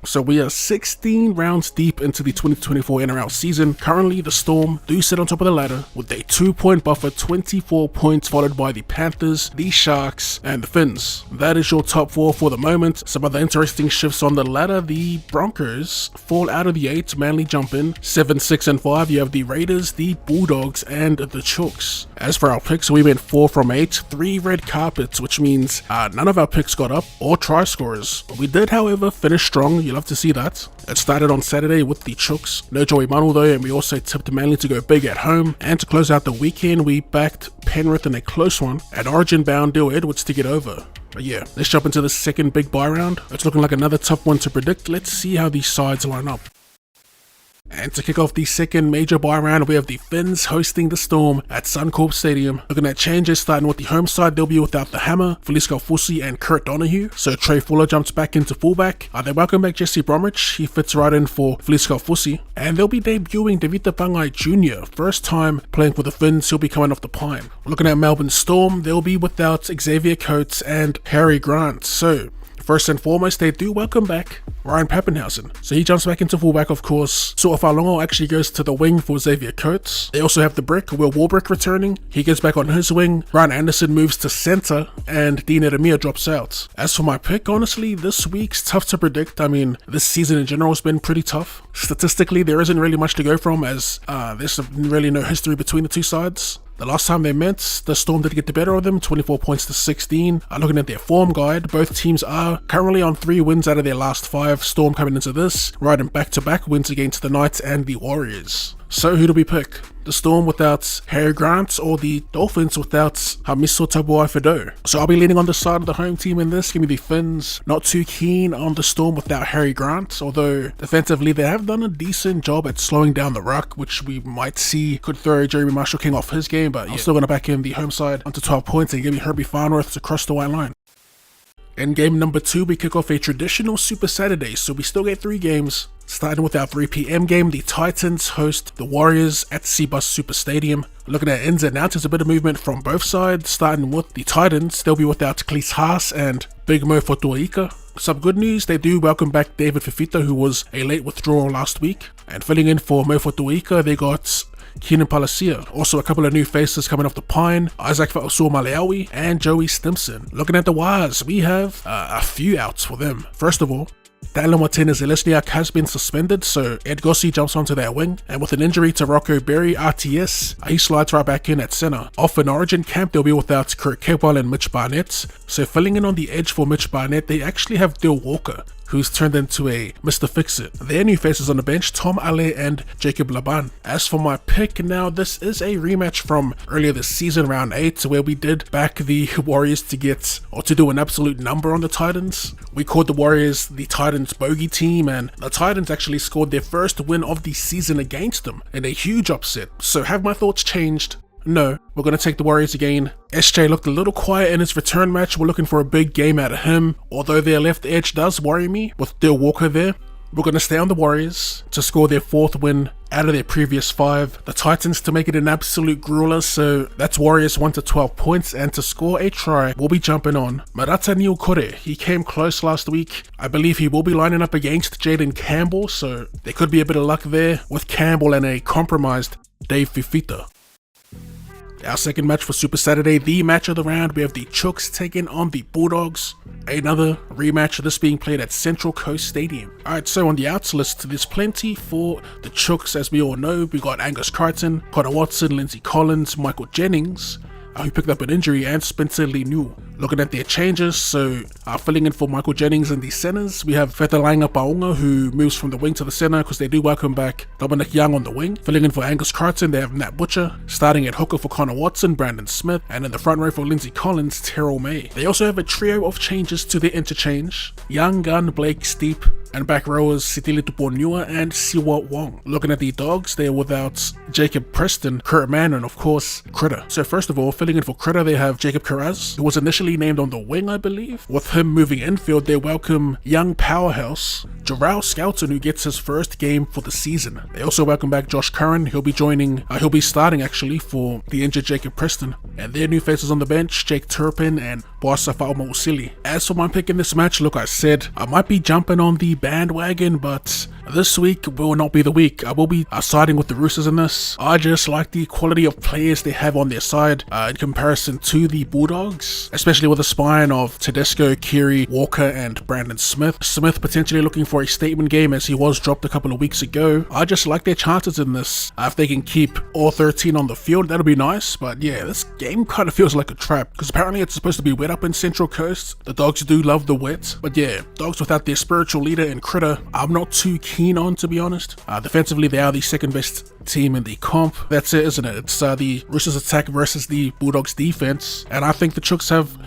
So we are 16 rounds deep into the 2024 NRL season. Currently, the Storm do sit on top of the ladder with a 2-point buffer, 24 points, followed by the Panthers, the Sharks, and the Finns. That is your top four for the moment. Some other interesting shifts on the ladder. The Broncos fall out of the 8, Manly jump in. 7, 6, and 5, you have the Raiders, the Bulldogs, and the Chooks. As for our picks, we went 4 from 8, 3 red carpets, which means none of our picks got up, or try scorers. We did, however, finish strong. You'll have to see that. It started on Saturday with the Chooks. No Joey Manu though, and we also tipped Manly to go big at home. And to close out the weekend, we backed Penrith in a close one, and origin-bound Dale Edwards to get over. But yeah, let's jump into the second big buy round. It's looking like another tough one to predict. Let's see how these sides line up. And to kick off the second major buy round, we have the Finns hosting the Storm at Suncorp Stadium. Looking at changes, starting with the home side, they'll be without the Hammer, Felice Fusi, and Kurt Donahue. So Trey Fuller jumps back into fullback. They welcome back Jesse Bromwich. He fits right in for Felice Fusi. And they'll be debuting Devita Pangai Jr. First time playing for the Finns, he'll be coming off the pine. Looking at Melbourne Storm, they'll be without Xavier Coates and Harry Grant. So first and foremost, they do welcome back Ryan Pappenhausen. So he jumps back into fullback, of course. So Alongo actually goes to the wing for Xavier Coates. They also have the brick, Will Warbrick returning. He gets back on his wing. Ryan Anderson moves to center, and Dean Edemir drops out. As for my pick, honestly, this week's tough to predict. I mean, this season in general has been pretty tough. Statistically, there isn't really much to go from, as there's really no history between the two sides. The last time they met, the Storm did get the better of them, 24 points to 16. Looking at their form guide, both teams are currently on 3 wins out of their last 5. Storm coming into this, riding back-to-back wins against the Knights and the Warriors. So who do we pick? The Storm without Harry Grant, or the Dolphins without Hamiso Tabuai-Fidow? So I'll be leaning on the side of the home team in this. Give me the Finns. Not too keen on the Storm without Harry Grant, although defensively they have done a decent job at slowing down the ruck, which we might see could throw Jeremy Marshall-King off his game, but I'm still going to back in the home side onto 12 points and give me Herbie Farnworth to cross the white line. In game number 2, we kick off a traditional Super Saturday, so we still get 3 games. Starting with our 3 PM game, the Titans host the Warriors at Cbus Super Stadium. Looking at ins and outs, there's a bit of movement from both sides. Starting with the Titans, they'll be without Cleese Haas and Big Mo Fotuaika. Some good news, they do welcome back David Fifita, who was a late withdrawal last week. And filling in for Mo Fotuaika, they got Keenan Palacia. Also a couple of new faces coming off the pine, Isaac Fa'asua-Maleaui and Joey Stimson. Looking at the Wires, we have a few outs for them. First of all, Daniel Martinez-Elesniak has been suspended, so Ed Gossi jumps onto that wing, and with an injury to Rocco Berry, RTS, he slides right back in at center. Off in Origin camp, they'll be without Kurt Capewell and Mitch Barnett, so filling in on the edge for Mitch Barnett, they actually have Dill Walker, who's turned into a Mr. Fix-It. Their new faces on the bench, Tom Ale and Jacob Laban. As for my pick, now this is a rematch from earlier this season, round 8, where we did back the Warriors to do an absolute number on the Titans. We called the Warriors the Titans bogey team, and the Titans actually scored their first win of the season against them in a huge upset. So have my thoughts changed? No, we're going to take the Warriors again. SJ looked a little quiet in his return match. We're looking for a big game out of him, although their left edge does worry me with Dill Walker there. We're going to stay on the Warriors to score their 4th win out of their previous 5. The Titans to make it an absolute grueler, so that's Warriors 1 to 12 points, and to score a try, we'll be jumping on Marata Niukore. He came close last week. I believe he will be lining up against Jaden Campbell, so there could be a bit of luck there with Campbell and a compromised Dave Fifita. Our second match for Super Saturday, the match of the round, we have the Chooks taking on the Bulldogs. Another rematch, this being played at Central Coast Stadium. Alright, so on the outs list, there's plenty for the Chooks. As we all know, we got Angus Crichton, Connor Watson, Lindsay Collins, Michael Jennings, who picked up an injury, and Spencer Leniu. Looking at their changes, so filling in for Michael Jennings in the centers, we have Fetalaiga Paunga, who moves from the wing to the center because they do welcome back Dominic Young on the wing. Filling in for Angus Crichton, they have Nat Butcher. Starting at hooker for Connor Watson, Brandon Smith, and in the front row for Lindsay Collins, Terrell May. They also have a trio of changes to their interchange: Young Gun, Blake Steep, and back rowers Sitili Tuponua and Siwa Wong. Looking at the Dogs, they are without Jacob Preston, Kurt Mann, and of course Critter. So first of all, filling in for Critter, they have Jacob Carraz, who was initially named on the wing, I believe. With him moving infield, they welcome young powerhouse Jarrell Skelton, who gets his first game for the season. They also welcome back Josh Curran. He'll be starting actually for the injured Jacob Preston. And their new faces on the bench, Jake Turpin and Boasa Fa'amausili. As for my pick in this match, look, I said I might be jumping on the bandwagon, but this week will not be the week. I will be siding with the Roosters in this. I just like the quality of players they have on their side in comparison to the Bulldogs, especially with the spine of Tedesco, Keary, Walker and Brandon Smith. Smith potentially looking for a statement game as he was dropped a couple of weeks ago. I just like their chances in this. If they can keep all 13 on the field, that'll be nice. But yeah, this game kind of feels like a trap because apparently it's supposed to be wet up in Central Coast. The Dogs do love the wet. But yeah, Dogs without their spiritual leader in Critter, I'm not too keen on, to be honest. Defensively, they are the second best team in the comp. That's it, isn't it? It's the Roosters attack versus the Bulldogs defense. And I think the Chooks have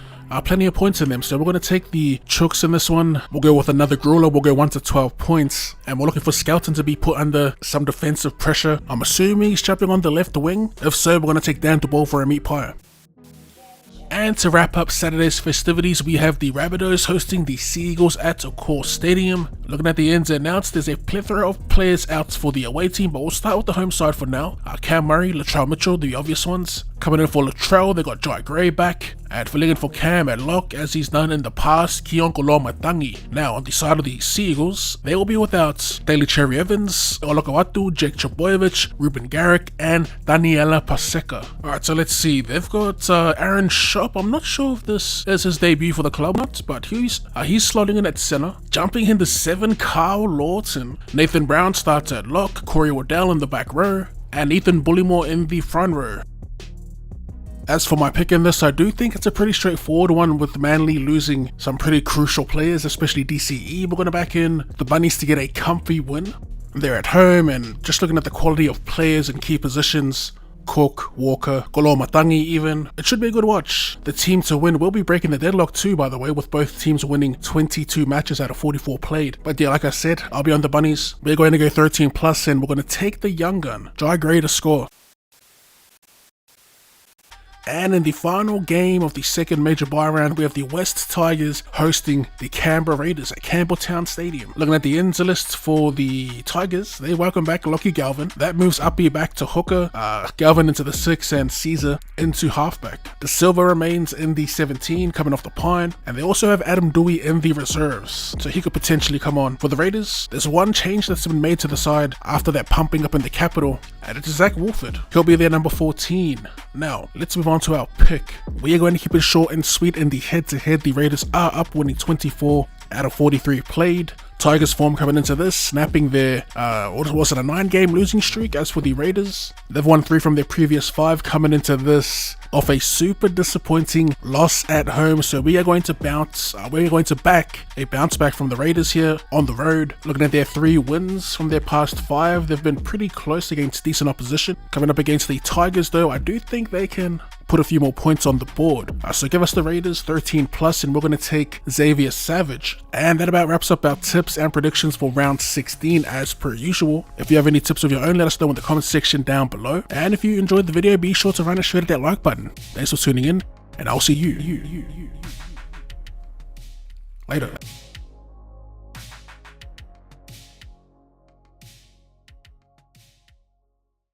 plenty of points in them, so we're going to take the Chooks in this one. We'll go with another grueler. We'll go 1 to 12 points, and we're looking for Skelton to be put under some defensive pressure. I'm assuming he's jumping on the left wing. If so, we're going to take Dan the ball for a meat pie. And to wrap up Saturday's festivities, we have the Rabbitohs hosting the Sea Eagles at Accor Stadium. Looking at the ins and outs, there's a plethora of players out for the away team, but we'll start with the home side for now. Cam Murray, Latrell Mitchell, the obvious ones. Coming in for Latrell, they got Jai Gray back. And filling in for Cam at lock, as he's done in the past, Keonko Lomatangi. Now, on the side of the Sea Eagles, they will be without Daly Cherry Evans, Olakawatu, Jake Chaboyevich, Ruben Garrick, and Daniela Paseka. Alright, so let's see. They've got Aaron Shop. I'm not sure if this is his debut for the club or not, but he's slotting in at center. Jumping into 7, Carl Lawton. Nathan Brown starts at lock, Corey Waddell in the back row, and Ethan Bullymore in the front row. As for my pick in this, I do think it's a pretty straightforward one, with Manly losing some pretty crucial players, especially DCE. We're going to back in the Bunnies to get a comfy win. They're at home, and just looking at the quality of players in key positions, Cook, Walker, Kolomatangi even, it should be a good watch. The team to win will be breaking the deadlock too, by the way, with both teams winning 22 matches out of 44 played. But yeah, like I said, I'll be on the Bunnies. We're going to go 13 plus, and we're going to take the young gun, Jai Gray, to score. And in the final game of the second major bye round, we have the West Tigers hosting the Canberra Raiders at Campbelltown Stadium. Looking at the ins list for the Tigers, they welcome back Lockie Galvin. That moves Uppy back to hooker, Galvin into the 6, and Caesar into halfback. De Silva remains in the 17, coming off the pine, and they also have Adam Dewey in the reserves, so he could potentially come on. For the Raiders, there's one change that's been made to the side after that pumping up in the capital, and it's Zach Wolford. He'll be their number 14. Now, let's move on to our pick. We are going to keep it short and sweet in the head-to-head. The Raiders are up, winning 24 out of 43 played. Tigers form coming into this, snapping their, what was it, a 9-game losing streak. As for the Raiders, they've won 3 from their previous 5, coming into this off a super disappointing loss at home. So we are going to back a bounce back from the Raiders here on the road. Looking at their 3 wins from their past 5, they've been pretty close against decent opposition. Coming up against the Tigers though, I do think they can put a few more points on the board. So give us the Raiders 13 plus, and we're going to take Xavier Savage. And that about wraps up our tips and predictions for round 16 as per usual. If you have any tips of your own, let us know in the comment section down below. And if you enjoyed the video, be sure to run and shred that like button. Thanks for tuning in, and I'll see you later.